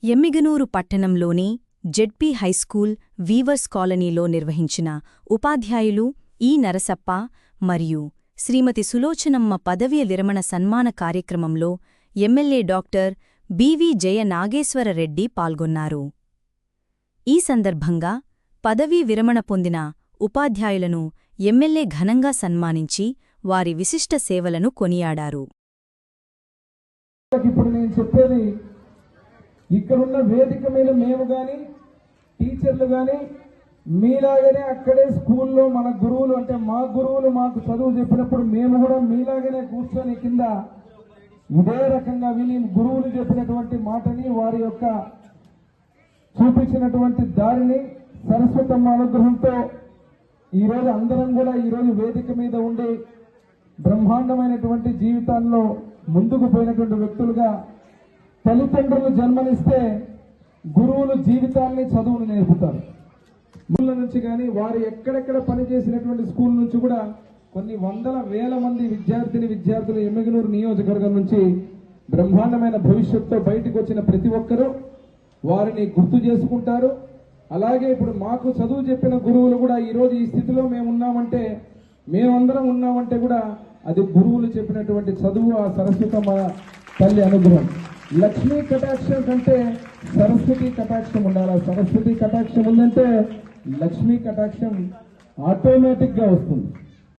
ఎమ్మిగనూరు పట్టణంలోని ZP high school weavers కాలనీలో నిర్వహించిన ఉపాధ్యాయులు ఈ నరసప్ప మరియు శ్రీమతి సులోచనమ్మ పదవీ విరమణ సన్మాన కార్యక్రమంలో ఎమ్మెల్యే డాక్టర్ బివి జయ నాగేశ్వరరెడ్డి పాల్గొన్నారు. ఈ సందర్భంగా పదవీ విరమణ పొందిన ఉపాధ్యాయులను ఎమ్మెల్యే ఘనంగా సన్మానించి వారి విశిష్ట సేవలను కొనియాడారు. ఇక్కడున్న వేదిక మీద మేము కానీ టీచర్లు కానీ మీలాగనే అక్కడే స్కూల్లో మన గురువులు అంటే మా గురువులు మాకు చదువు చెప్పినప్పుడు మేము కూడా మీలాగనే కూర్చొని కింద ఇదే రకంగా విని గురువులు చెప్పినటువంటి మాటని వారి యొక్క చూపించినటువంటి దారిని సరస్వతమ్మ అనుగ్రహంతో ఈరోజు అందరం కూడా ఈరోజు వేదిక మీద ఉండి బ్రహ్మాండమైనటువంటి జీవితాల్లో ముందుకు పోయినటువంటి వ్యక్తులుగా తల్లిదండ్రులు జన్మనిస్తే గురువులు జీవితాన్ని చదువును నేర్పుతారు. స్కూళ్ళ నుంచి కానీ వారు ఎక్కడెక్కడ పనిచేసినటువంటి స్కూల్ నుంచి కూడా కొన్ని వందల వేల మంది విద్యార్థులు ఎమ్మిగనూరు నియోజకవర్గం నుంచి బ్రహ్మాండమైన భవిష్యత్తుతో బయటకు వచ్చిన ప్రతి ఒక్కరూ వారిని గుర్తు చేసుకుంటారు. అలాగే ఇప్పుడు మాకు చదువు చెప్పిన గురువులు కూడా ఈరోజు ఈ స్థితిలో మేమందరం ఉన్నామంటే కూడా అది గురువులు చెప్పినటువంటి చదువు, ఆ సరస్వతమ్మ తల్లి అనుగ్రహం. లక్ష్మీ కటాక్షం కంటే సరస్వతి కటాక్షం ఉండాలి. సరస్వతి కటాక్షం ఉందంటే లక్ష్మీ కటాక్షం ఆటోమేటిక్గా వస్తుంది.